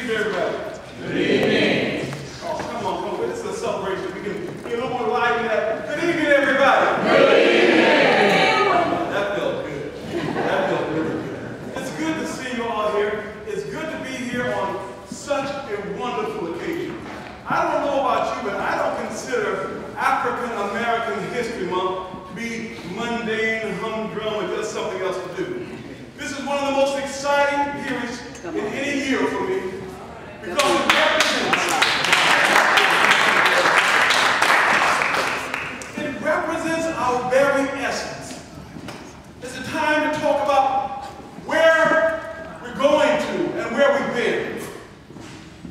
evening, everybody. Good evening. Oh, come on. This is a celebration. We can be a little more lively than that. Good evening, everybody. Good evening. That felt good. That felt really good. It's good to see you all here. It's good to be here on such a wonderful occasion. I don't know about you, but I don't consider African American History Month to be mundane, humdrum, and just something else to do. This is one of the most exciting periods in any year for me because it represents our very essence. It's a time to talk about where we're going to and where we've been.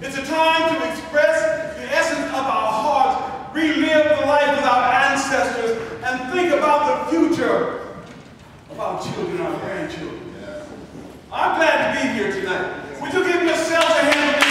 It's a time to express the essence of our hearts, relive the life of our ancestors, and think about the future of our children, our grandchildren. I'm glad to be here tonight. Would you give yourselves a hand of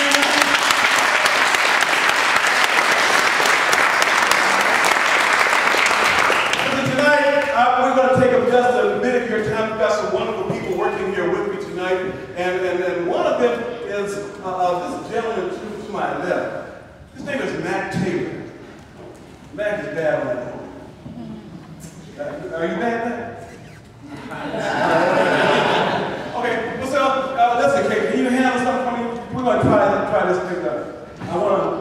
tonight, we're going to take up just a bit of your time. We've got some wonderful people working here with me tonight. And one of them is this gentleman to my left. His name is Matt Taylor. Matt is bad on that one. Are you bad, Okay, well, so that's okay. Can you handle something for me? We're going to try this thing out. I want to.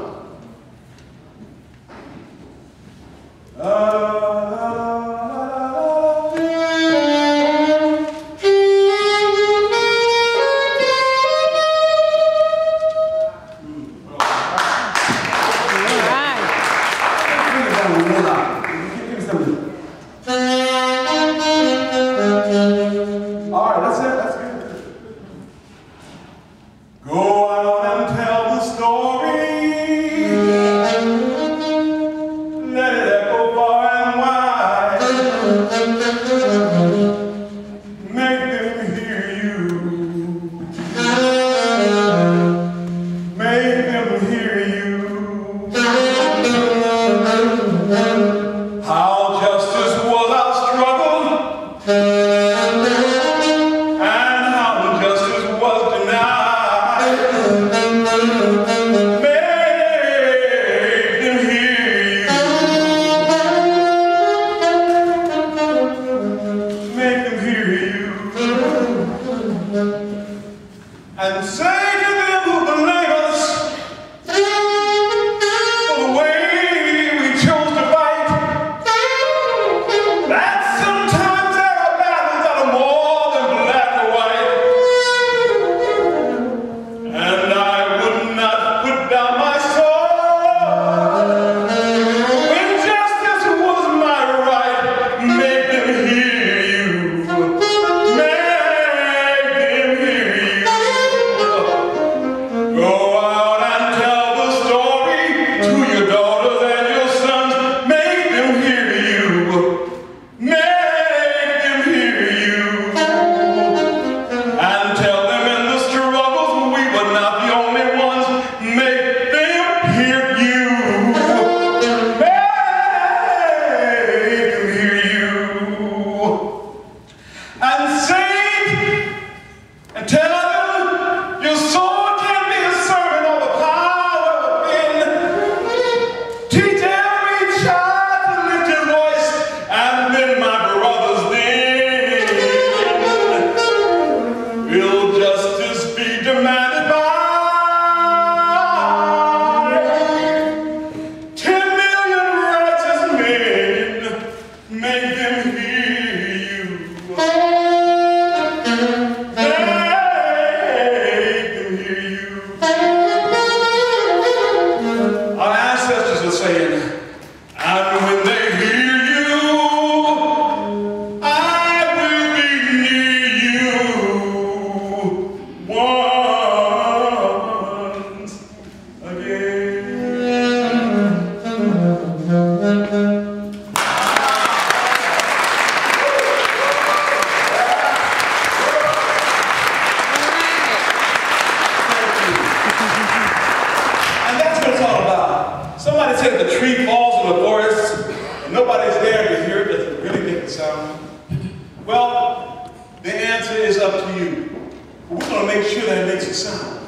Well, the answer is up to you. But we're going to make sure that it makes a sound.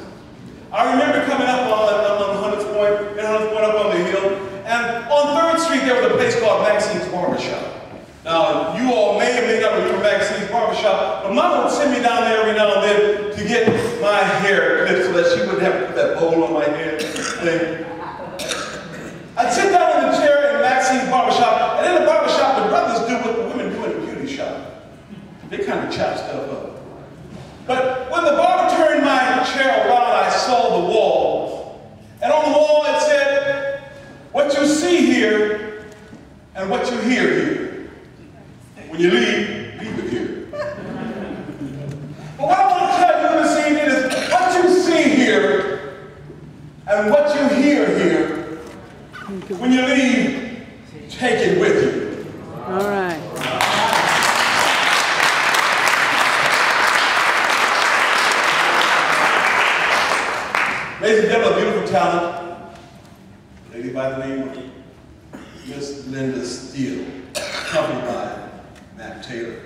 I remember coming up on Hunters Point, up on the hill, and on 3rd Street there was a place called Maxine's Barbershop. Now, you all may or may not remember Maxine's Barbershop, but Mama would send me down there every now and then to get my hair clipped so that she wouldn't have to put that bowl on my head thing. I'd sit down in the chair in Maxine's Barbershop, and in the barbershop, the brothers do what the women do in the beauty shop. They kind of chop stuff up. But when the barber turned my chair around, I saw the wall. And on the wall it said, "What you see here and what you hear here. When you leave, leave it here." But what I want to tell you this evening is what you see here and what you hear here, when you leave, take it with you. All right. Ladies and gentlemen, a beautiful talent, a lady by the name of Miss Linda Steele, accompanied by Matt Taylor.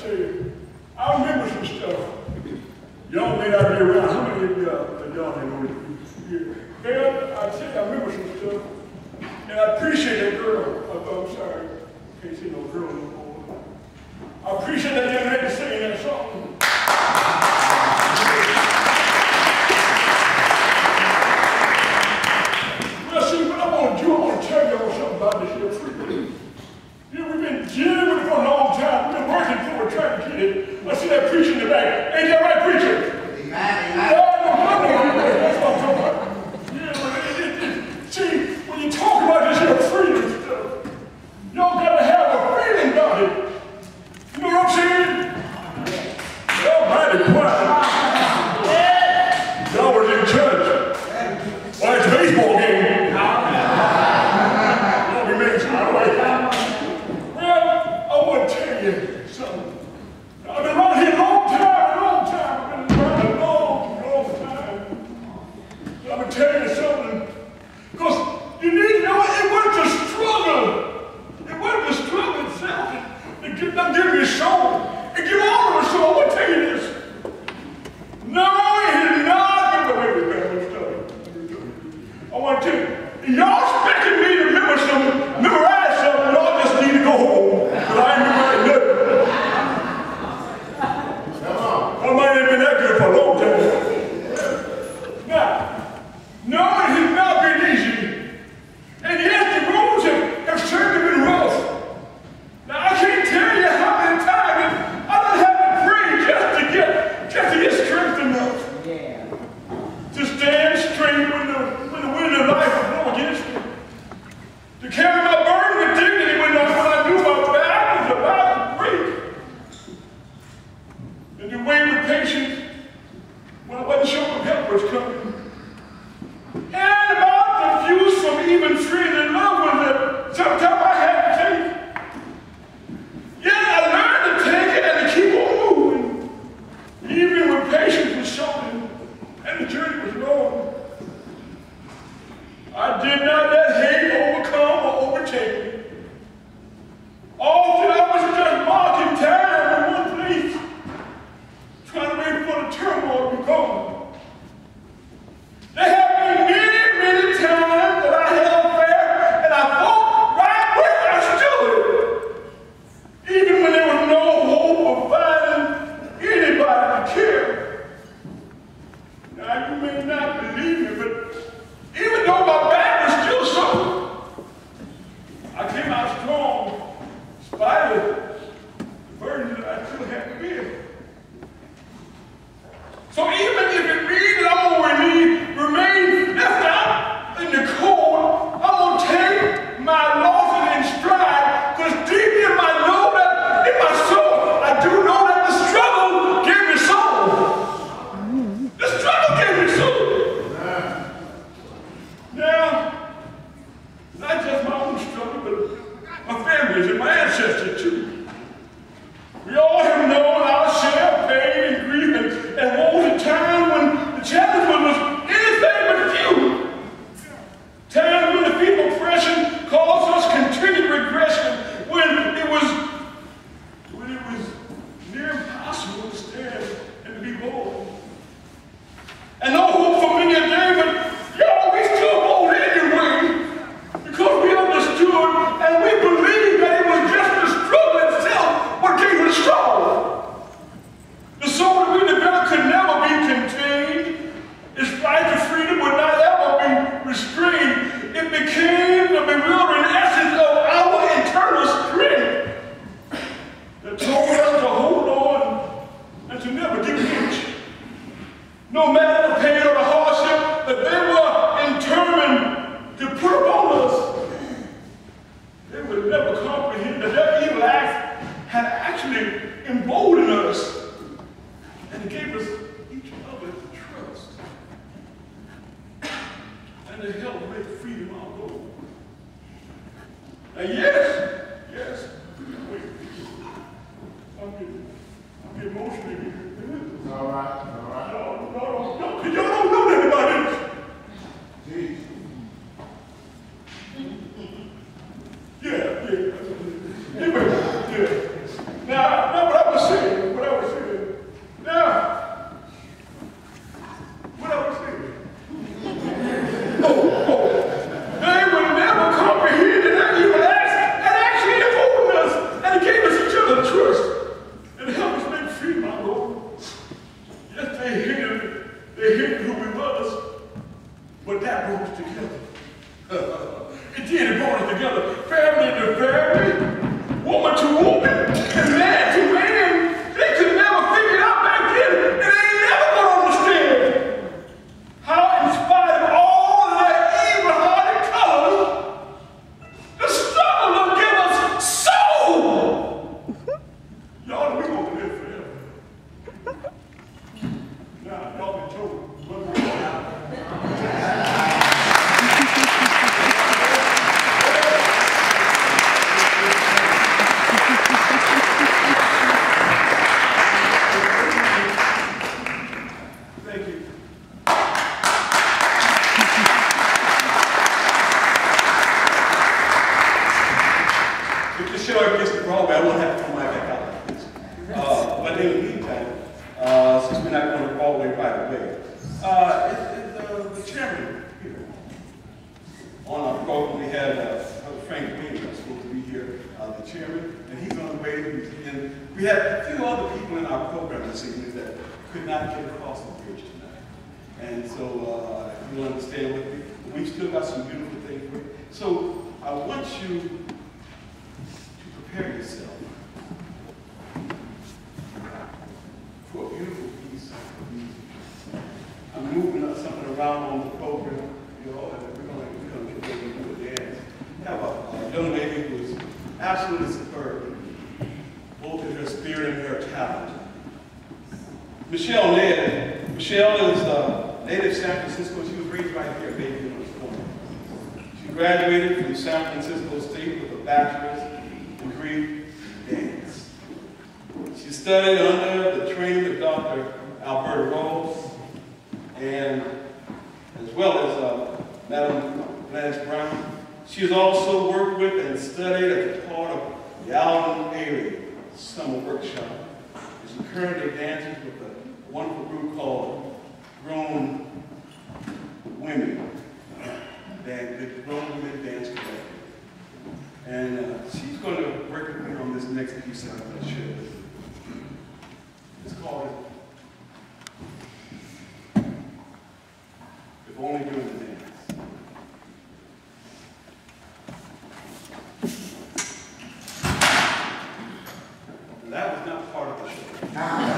tell you, I remember some stuff. Y'all may not be around. How many of y'all know it? Yeah. I tell you, I remember some stuff. And I appreciate that girl. I'm sorry. Can't see no girl no more. I appreciate that young lady singing that song. Well, see, what I want to tell y'all something about this here freedom. You know, we've been dealing with it for a long time. We've been working for it, trying to get it. I see that preacher in the back. Ain't that right, preacher? Amen. That's what I'm talking about. Yeah, see, when you talk about this here freedom stuff, y'all got to have a feeling about it. You know what I'm saying? Y'all mighty quiet. Y'all was in church. Well, it's a baseball game. Y'all be making some noise. Well, I want to tell you something. I've been around here a long time. I've been around a long time. I've been telling you something. Because you need to know it wasn't a struggle. It wasn't a struggle itself. Not give me a soul. And give all of us soul. I want to tell you this. No, it did not give away with bad stuff. I want to tell you. Y'all expecting me to memorize something. Y'all just need to go home. Because I ain't memorized nothing. I might have been that good for a long time. Now, no, it has not been easy. And yes, the roads have certainly been rough. Now, I can't tell you how many times I don't have to pray just to get strength enough to stand straight when the wind of life will blow against me. To carry my burden with dignity when I knew my back was about to break. And to wait with patience when I wasn't sure if help was coming. And about the views from even friends and loved ones that sometimes I had to take. Yet I learned to take it and to keep on moving. Even when patience was shown and the journey was long. I did not let hate overcome or overtake me. Often I was just marking time in one place, trying to wait for the turmoil to be gone. There have been many times that I held fast and I fought right where I stood. Even when there was no hope of finding anybody to care. Now, you may not believe me, but even though my back was still sore, I came out strong in spite of the burden that I still had to bear. So even if it means that I'm going to remain left out in the cold, I'm going to take my losses in stride, because deep in my soul, I do know that the struggle gave me soul. The struggle gave me soul. Now, not just my own struggle, but my family's and my ancestors too. We all have known our share of pain and grief and woes at times when the challenge was anything but few. Times when the feet of oppression caused us continued regression, when it was near impossible to stand and to be bold. And no hope for many a day, but y'all, we still bold anyway, because we understood and we believed that it was just the struggle itself what gave us strong. The soul that we developed could never be contained. Its right to freedom would not ever be restrained. It became the bewildering essence of our internal strength that told us to hold on and to never give an inch. No matter the pain or the hardship that they were determined to put upon us, they would never comprehend that their evil acts had actually emboldened us and gave us each other trust and to help make freedom our goal. Now, yes, wait, I'm getting emotional here. All right. No, because y'all don't know that about it. Jeez. Yeah. Anyway, yeah. Now, what I was saying if the show ever gets to Broadway, I won't have to come right back out like this. But in the meantime, since we're not going to Broadway right away, the chairman here. On our program, we had Frank Williams was supposed to be here, the chairman, and he's on the way. And we had a few other people in our program this evening that could not get across the bridge tonight. And so, if you'll understand with me, we've still got some beautiful things for you. So, I want you to prepare yourself for a beautiful piece of music. I'm moving something around on the program, you know, and we're going to get ready to do a dance. We have a young lady who's absolutely superb, both in her spirit and her talent. Michelle Ned. Michelle is native San Francisco. She was raised right here, baby, in this corner. She graduated from San Francisco State with a bachelor's degree in dance. She studied under the training of Dr. Alberta Rose, and as well as Madam Blanche Brown. She has also worked with and studied as a part of the Alvin Ailey Summer Workshop. And she currently dances with a wonderful group called Grown Women. The Grown Women Dance Collective. And she's going to work with me on this next piece that I'm going to share with you. It's called If Only Doing the Dance. And that was not part of the show.